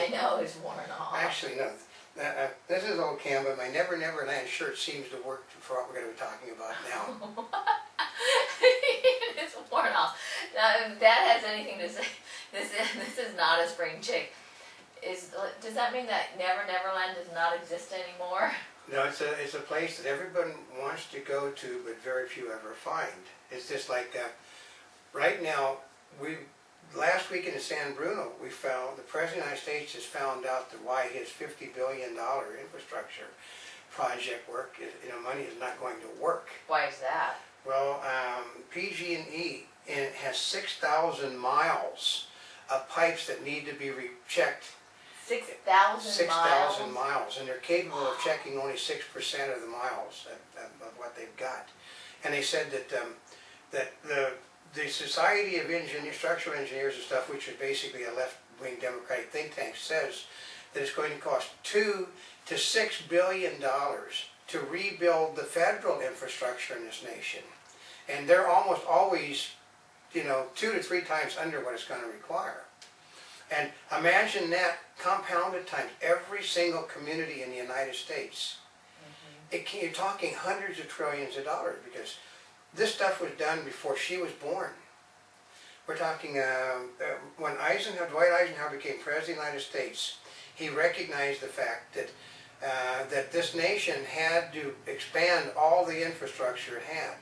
know it's worn off. Actually, no. This is old Cam, but my Never Never Land shirt seems to work for what we're going to be talking about now. It's worn off. Now, if that has anything to say, this is not a spring chick. Does that mean that Never Never Land does not exist anymore? No, it's a place that everyone wants to go to, but very few ever find. It's just like right now. Last week in San Bruno, we found the President of the United States has found out that why his $50 billion infrastructure project money is not going to work. Why is that? Well, PG&E has 6,000 miles of pipes that need to be rechecked. 6,000 6,000 miles, and they're capable of checking only 6% of the miles of what they've got. And they said that the Society of Structural Engineers and stuff, which is basically a left-wing Democratic think tank, says that it's going to cost $2 to $6 billion to rebuild the federal infrastructure in this nation. And they're almost always, 2 to 3 times under what it's going to require. And imagine that compounded times every single community in the United States. You're talking hundreds of trillions of dollars, because this stuff was done before she was born. We're talking when Dwight Eisenhower became President of the United States, he recognized the fact that this nation had to expand all the infrastructure it had.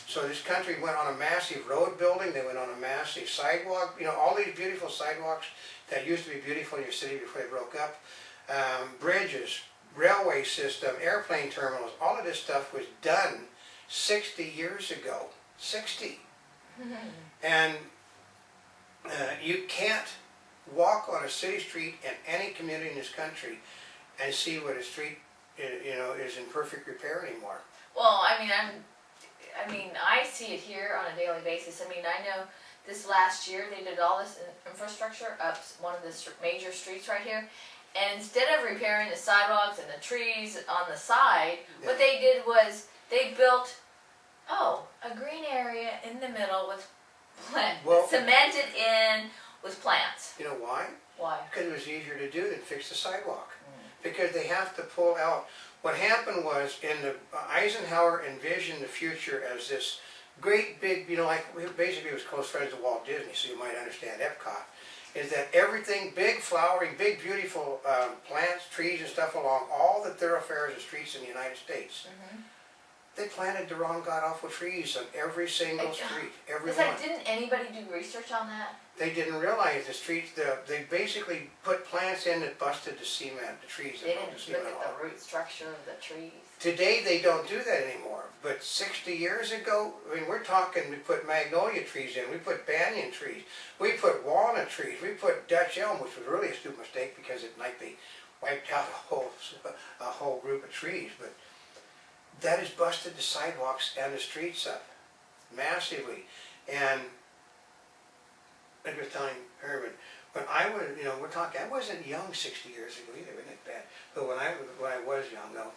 So this country went on a massive road building, they went on a massive sidewalk, all these beautiful sidewalks that used to be beautiful in your city before they broke up, bridges, railway system, airplane terminals, all of this stuff was done 60 years ago. 60. And you can't walk on a city street in any community in this country and see what a street is in perfect repair anymore. Well, I see it here on a daily basis. I know this last year they did all this infrastructure up one of the major streets right here, and instead of repairing the sidewalks and the trees on the side, what they did was they built a green area in the middle with cemented in with plants. You know why? Why? Because it was easier to do than fix the sidewalk. Because they have to pull out. What happened was, Eisenhower envisioned the future as this great big, basically he was close friends with Walt Disney, so you might understand Epcot, is that everything, big flowering, big beautiful plants, trees and stuff along all the thoroughfares and streets in the United States. They planted the wrong god-awful trees on every single street, every one. Didn't anybody do research on that? They didn't realize the streets, they basically put plants in that busted the cement, the trees. They didn't look at the root structure of the trees. Today they don't do that anymore, but 60 years ago, we're talking, we put magnolia trees in, we put banyan trees, we put walnut trees, we put Dutch elm, which was really a stupid mistake because at night they wiped out a whole group of trees, but that has busted the sidewalks and the streets up massively. And I was telling Herman, when I was, I wasn't young 60 years ago either, wasn't it bad? But when I was young, though,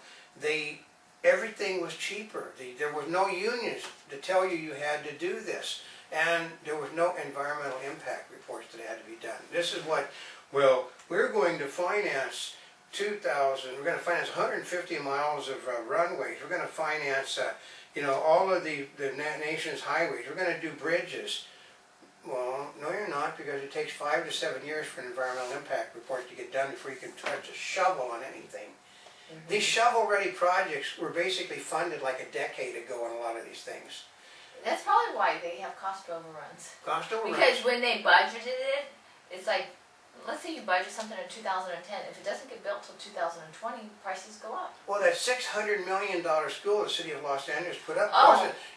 everything was cheaper. There was no unions to tell you had to do this, and there was no environmental impact reports that had to be done. This is what, we're going to finance 2,000. We're going to finance 150 miles of runways. We're going to finance, all of the nation's highways. We're going to do bridges. Well, no you're not, because it takes 5 to 7 years for an environmental impact report to get done before you can touch a shovel on anything. These shovel-ready projects were basically funded like a decade ago on a lot of these things. That's probably why they have cost overruns. Cost overruns. Because when they budgeted it, it's like, let's say you budget something in 2010. If it doesn't get built till 2020, prices go up. Well, that $600 million school the city of Los Angeles put up,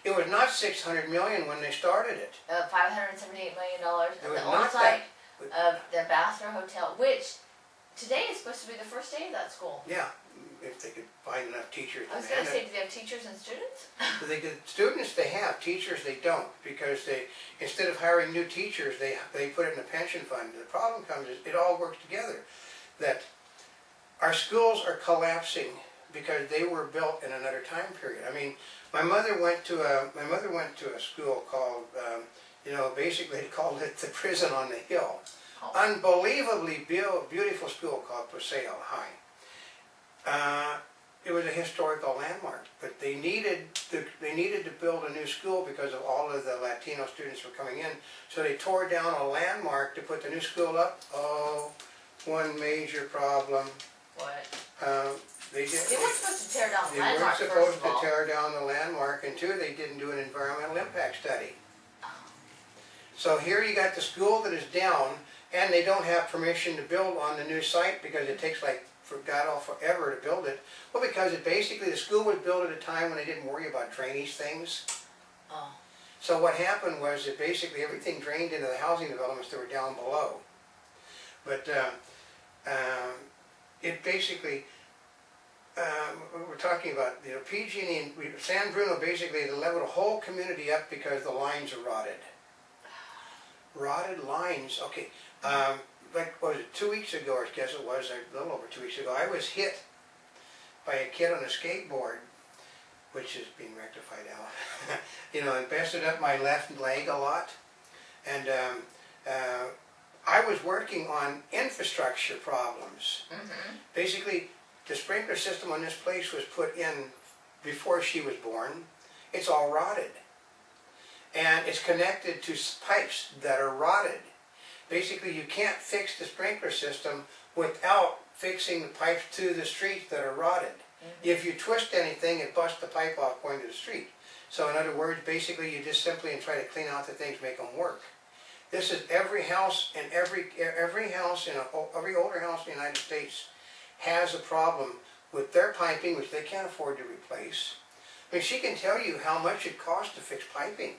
it was not $600 million when they started it. $578 million It on was the not old site of the Ambassador Hotel, which today is supposed to be the first day of that school. Yeah, if they could find enough teachers. I was going to say, do they have teachers and students? Students they have, teachers they don't, because instead of hiring new teachers, they put it in a pension fund. The problem comes is it all works together. That our schools are collapsing because they were built in another time period. My mother went to a school called, basically they called it the prison on the hill. Oh. Unbelievably beautiful school called Paseo High. It was a historical landmark, but they needed to build a new school because of all of the Latino students were coming in. So they tore down a landmark to put the new school up. Oh, one major problem. What? They did. They weren't supposed to tear down the They weren't landmark, supposed first of all. to tear down the landmark, and two, they didn't do an environmental impact study. So here you got the school that is down, and they don't have permission to build on the new site because it takes like, for God all forever to build it. Well, because it basically, the school was built at a time when they didn't worry about drainage things. Oh. So what happened was that basically everything drained into the housing developments that were down below. But it basically, we're talking about, you know, PG&E and San Bruno basically leveled a whole community up because the lines are rotted. Rotted lines, okay. Like, what was it, 2 weeks ago, or I guess it was, a little over 2 weeks ago, I was hit by a kid on a skateboard, which is being rectified now, you know, and busted up my left leg a lot. And I was working on infrastructure problems. Mm-hmm. Basically, the sprinkler system on this place was put in before she was born. It's all rotted. And it's connected to pipes that are rotted. Basically, you can't fix the sprinkler system without fixing the pipes to the streets that are rotted. Mm-hmm. If you twist anything, it busts the pipe off going to the street. So in other words, basically you just simply try to clean out the things, make them work. This is every house, and every house in every older house in the United States has a problem with their piping, which they can't afford to replace. I mean, she can tell you how much it costs to fix piping.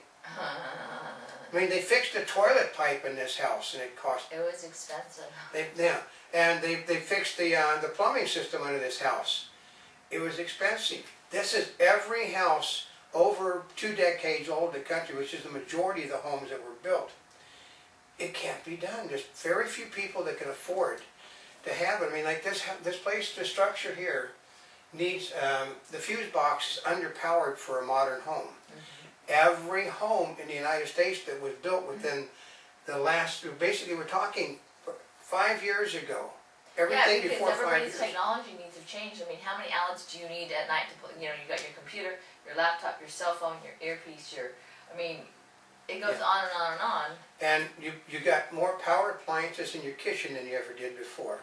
I mean, they fixed a toilet pipe in this house, and it cost. It was expensive. They fixed the plumbing system under this house. It was expensive. This is every house over 2 decades old in the country, which is the majority of the homes that were built. It can't be done. There's very few people that can afford to have it. I mean, like this place, the structure here needs, the fuse box is underpowered for a modern home. Every home in the United States that was built within the last, basically we're talking 5 years ago. Everything yeah, before because 5 everybody's years. technology needs to change. I mean, how many outlets do you need at night to put, you know, you got your computer, your laptop, your cell phone, your earpiece, I mean, it goes on and on and on. And you got more power appliances in your kitchen than you ever did before.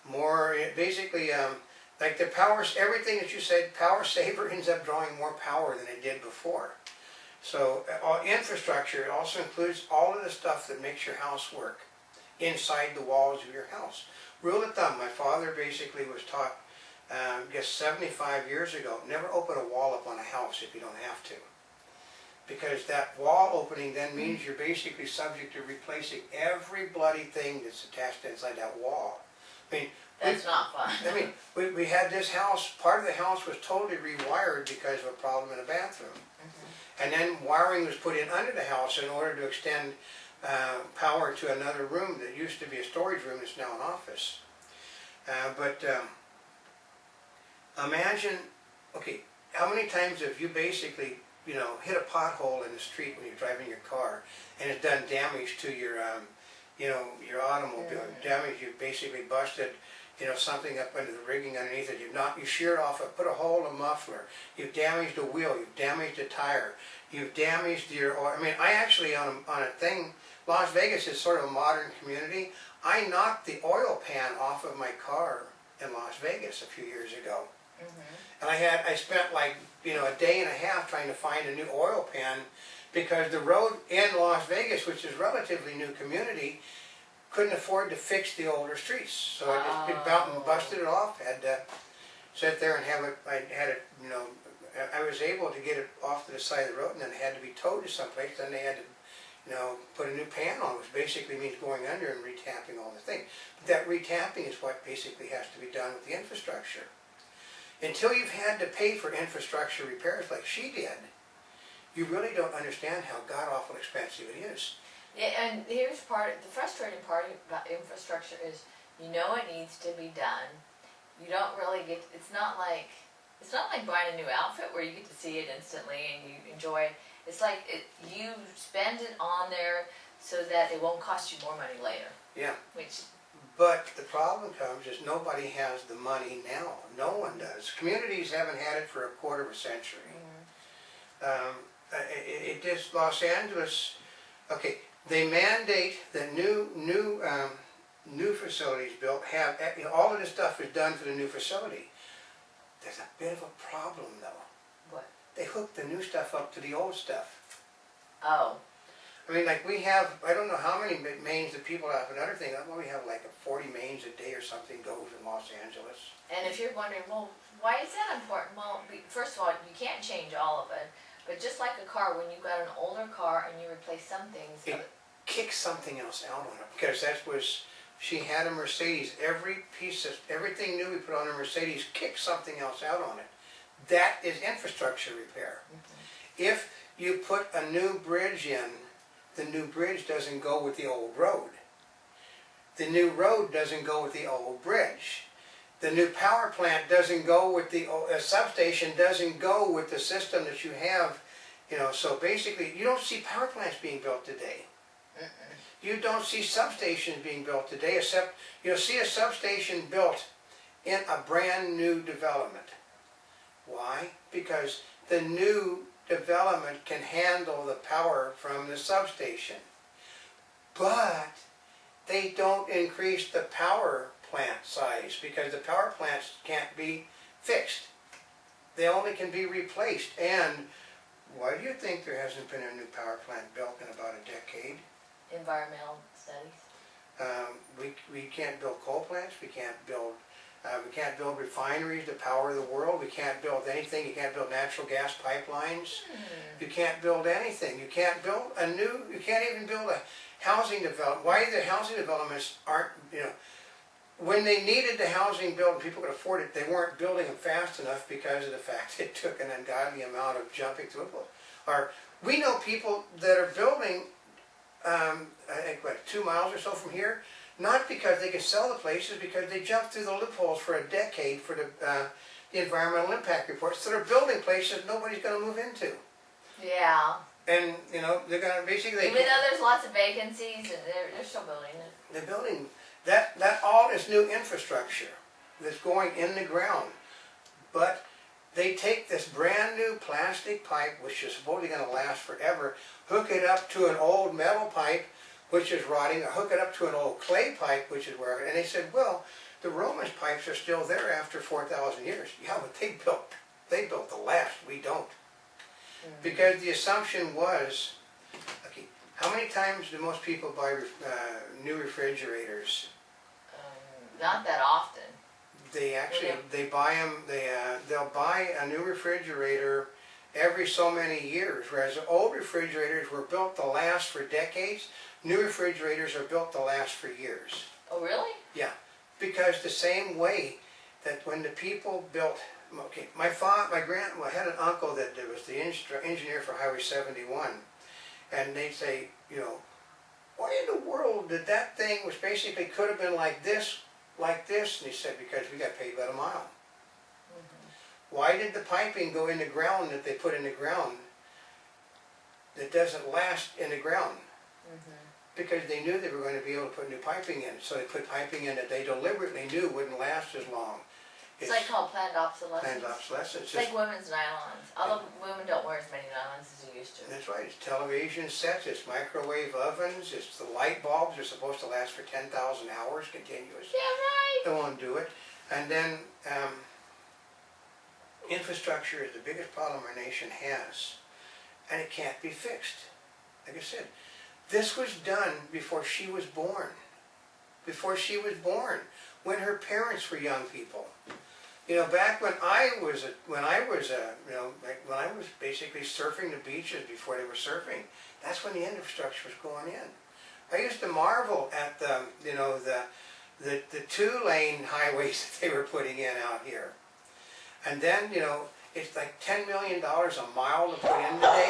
More, basically, like the power, everything that you said, power saver ends up drawing more power than it did before. So infrastructure also includes all of the stuff that makes your house work inside the walls of your house. Rule of thumb, my father basically was taught, I guess 75 years ago, never open a wall up on a house if you don't have to. Because that wall opening then means you're basically subject to replacing every bloody thing that's attached inside that wall. I mean, That's not fun. I mean, we had this house, part of the house was totally rewired because of a problem in the bathroom. And then wiring was put in under the house in order to extend power to another room that used to be a storage room, it's now an office. But imagine, okay, how many times have you basically, you know, hit a pothole in the street when you're driving your car and it's done damage to your, you know, your automobile, damage, you basically busted, you know, something up under the rigging underneath it. You sheared off it, put a hole in the muffler. You've damaged a wheel. You've damaged a tire. You've damaged your. I mean, I actually on a thing. Las Vegas is sort of a modern community. I knocked the oil pan off of my car in Las Vegas a few years ago, and I spent like, you know, a day and a half trying to find a new oil pan because the road in Las Vegas, which is a relatively new community, couldn't afford to fix the older streets, so I just busted it off. Had to sit there and have it. I had it, you know. I was able to get it off to the side of the road, and then it had to be towed to someplace. Then they had to, you know, put a new pan on, which basically means going under and retapping all the things. But that retapping is what basically has to be done with the infrastructure. Until you've had to pay for infrastructure repairs like she did, you really don't understand how god-awful expensive it is. Yeah, and here's the frustrating part about infrastructure is, you know it needs to be done. You don't really get, it's not like buying a new outfit where you get to see it instantly and you enjoy it. It's like you spend it on there so that it won't cost you more money later. Yeah. which, But the problem comes is nobody has the money now. No one does. Communities haven't had it for a quarter of a century. It just, Los Angeles, okay, they mandate that new facilities built have, all of this stuff is done for the new facility. There's a bit of a problem though. what? They hook the new stuff up to the old stuff. Oh, I mean, like we have, I don't know how many mains that people have. Another thing, well, we have like 40 mains a day or something goes in Los Angeles. and if you're wondering, well, why is that important? Well, first of all, you can't change all of it, but just like a car, when you've got an older car and you replace some things, It kicks something else out on it, because that was, she had a Mercedes, everything new we put on a Mercedes kicked something else out on it. That is infrastructure repair. If you put a new bridge in, the new bridge doesn't go with the old road. The new road doesn't go with the old bridge. The new power plant doesn't go with the old, substation doesn't go with the system that you have, you know, so basically you don't see power plants being built today. You don't see substations being built today, except you'll see a substation built in a brand new development. Why? Because the new development can handle the power from the substation. But they don't increase the power plant size because the power plants can't be fixed. They only can be replaced. And why do you think there hasn't been a new power plant built in about a decade? environmental studies. We can't build coal plants, we can't build refineries to power the world, we can't build anything, you can't build natural gas pipelines, you can't build anything, you can't even build a housing development. Why the housing developments aren't, you know, when they needed the housing built and people could afford it, they weren't building them fast enough because of the fact it took an ungodly amount of jumping through loopholes. Or we know people that are building I think, what, 2 miles or so from here, not because they can sell the places, because they jumped through the loopholes for a decade for the environmental impact reports. So they're building places nobody's going to move into. Yeah. And, you know, they're going to basically... Even though there's lots of vacancies, and they're still building it. They're building, that all is new infrastructure that's going in the ground. But they take this brand new plastic pipe, which is supposedly going to last forever, hook it up to an old metal pipe, which is rotting, or hook it up to an old clay pipe, which is wearing. And they said, well, the Romans pipes are still there after 4,000 years. Yeah, but they built the last. We don't. Because the assumption was, okay, how many times do most people buy new refrigerators? Not that often. They actually, they buy them, they'll buy a new refrigerator every so many years, whereas old refrigerators were built to last for decades. New refrigerators are built to last for years. Oh, really? Yeah, because the same way that when the people built, okay, I had an uncle that was the engineer for Highway 71, and they'd say, you know, why in the world did that thing, which basically could have been like this, and he said, because we got paid by the mile. Why did the piping go in the ground that they put in the ground that doesn't last in the ground? Because they knew they were going to be able to put new piping in. So they put piping in that they deliberately knew wouldn't last as long. It's like called planned obsolescence. Planned obsolescence. It's like women's nylons. Although women don't wear as many nylons as they used to. That's right. It's television sets, it's microwave ovens, it's the light bulbs. They're supposed to last for 10,000 hours continuous. Yeah, right. They won't do it. And then infrastructure is the biggest problem our nation has. And it can't be fixed. Like I said, this was done before she was born. Before she was born. When her parents were young people. You know, back when I was basically surfing the beaches before they were surfing, that's when the infrastructure was going in. I used to marvel at the 2-lane highways that they were putting in out here. And then, you know, it's like $10 million a mile to put in today.